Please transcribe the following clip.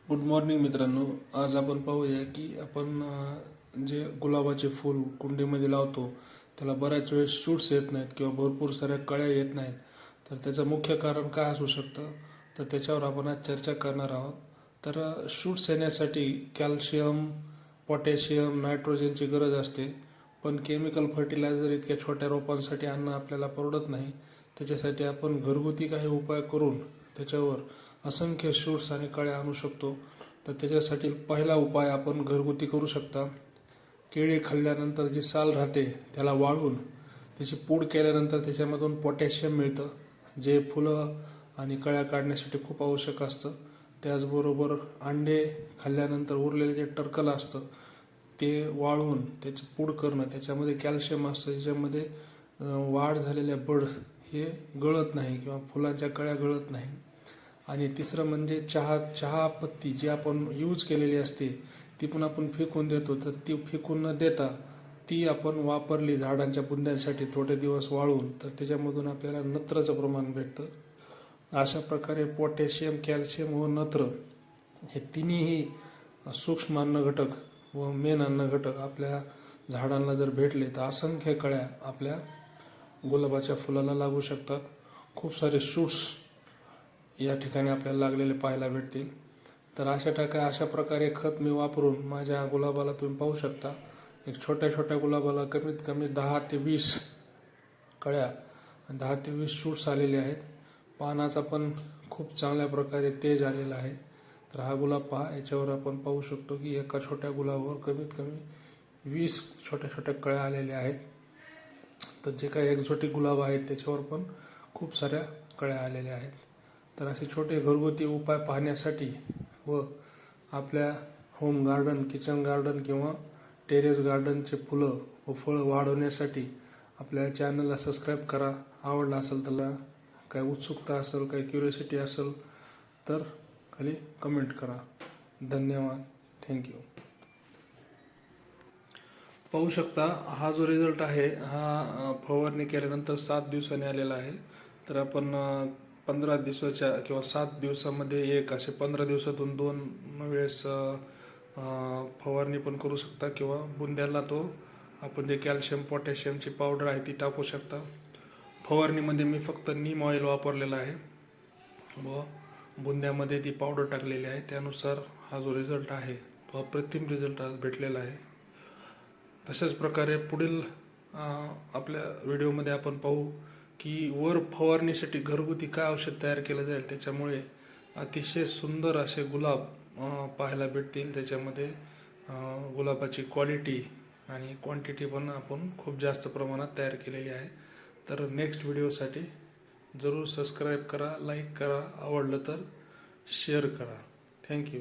Good morning मित्रांनो. आज आपण पाहूया की आपण जे गुलाबाचे फूल कुंडीमध्ये लावतो त्याला बऱ्याच वेळेस शूट्स येत नाहीत किंवा भरपूर साऱ्या कळ्या येत नाहीत. तर त्याचं मुख्य कारण काय असू शकतं, तर त्याच्यावर आपण आज चर्चा करणार आहोत. तर शूट्स येण्यासाठी कॅल्शियम, पोटॅशियम, नायट्रोजनची गरज असते. पण केमिकल फर्टिलायझर इतक्या छोट्या रोपांसाठी आणणं आपल्याला परवडत नाही. त्याच्यासाठी आपण घरगुती काही उपाय करून त्याच्यावर असंख्य शूट्स आणि कळ्या आणू शकतो. तर त्याच्यासाठी पहिला उपाय आपण घरगुती करू शकता. केळी खाल्ल्यानंतर जी साल राहते त्याला वाळवून त्याची पूड केल्यानंतर त्याच्यामधून पोटॅशियम मिळतं, जे फुलं आणि कळ्या काढण्यासाठी खूप आवश्यक असतं. त्याचबरोबर अंडे खाल्ल्यानंतर उरलेलं जे टरकल असतं ते वाळवून त्याची पूड करणं, त्याच्यामध्ये कॅल्शियम असतं, ज्याच्यामध्ये वाढ झालेल्या बड हे गळत नाही किंवा फुलांच्या कळ्या गळत नाही. आणि तिसरं म्हणजे चहा पत्ती जी आपण यूज केलेली असते ती पण आपण फेकून देतो, तर ती फेकून न देता ती आपण वापरली झाडांच्या बुंद्यांसाठी थोडे दिवस वाळवून, तर त्याच्यामधून आपल्याला नत्राचं प्रमाण भेटतं. अशा प्रकारे पोटॅशियम, कॅल्शियम व नत्र हे तिन्ही सूक्ष्म अन्नघटक व मेन अन्नघटक आपल्या झाडांना जर भेटले तर असंख्य कळ्या आपल्या गुलाबाच्या फुलाला लागू शकतात. खूप सारे शूट्स या ठिकाणी आपल्याला लागलेले पाहायला भेटतील. तर अशा प्रकारे खत मी वापरून माझ्या गुलाबाला तुम्ही पाहू शकता, एक छोट्या छोट्या गुलाबाला कमीत कमी 10 ते 20 कळ्या, 10 ते 20 शूट्स आलेले आहेत. पानाचा पण खूप चांगल्या प्रकारे तेज आलेला आहे. तर हा गुलाब पहा, याच्यावर आपण पाहू शकतो की एका छोट्या गुलाबावर कमीत कमी 20 छोट्या छोट्या कळ्या आलेल्या आहेत. तर जे काही एक्झॉटिक गुलाब आहेत त्याच्यावर पण खूप साऱ्या कळ्या आलेल्या आहेत. तर असे छोटे घरगुती उपाय पाहण्यासाठी व आपल्या होम गार्डन, किचन गार्डन किंवा टेरेस गार्डनचे फुलं व फळं वाढवण्यासाठी आपल्या चॅनलला सबस्क्राईब करा. आवडला असेल तर, काही उत्सुकता असेल, काही क्युरियोसिटी असेल तर खाली कमेंट करा. धन्यवाद. थँक्यू. पाहू शकता हा जो रिझल्ट आहे हा फवारणी केल्यानंतर 7 दिवसांनी आलेला आहे. तर आपण 15 दिवसाच्या किंवा 7 दिवसामध्ये एक, असे 15 दिवसातून 2 वेळेस फवारणी पण करू शकता किंवा बुंद्याला तो आपण जे कॅल्शियम, पोटॅशियमची पावडर आहे ती टाकू शकता. फवारणीमध्ये मी फक्त नीम ऑइल वापरलेला आहे व बुंद्यामध्ये ती पावडर टाकलेली आहे. त्यानुसार हा जो रिझल्ट आहे तो अप्रतिम रिझल्ट आज भेटलेला आहे. तशाच प्रकारे पुढील आपल्या व्हिडिओमध्ये आपण पाहू की वर फवारणीसाठी घरगुती काय औषध तयार केलं जाईल. त्याच्यामुळे अतिशय सुंदर असे गुलाब पाहायला भेटतील. त्याच्यामध्ये गुलाबाची क्वालिटी आणि क्वांटिटी पण आपण खूप जास्त प्रमाणात तयार केलेली आहे. तर नेक्स्ट व्हिडिओसाठी जरूर सबस्क्राईब करा, लाईक करा, आवडलं तर शेअर करा. थँक्यू.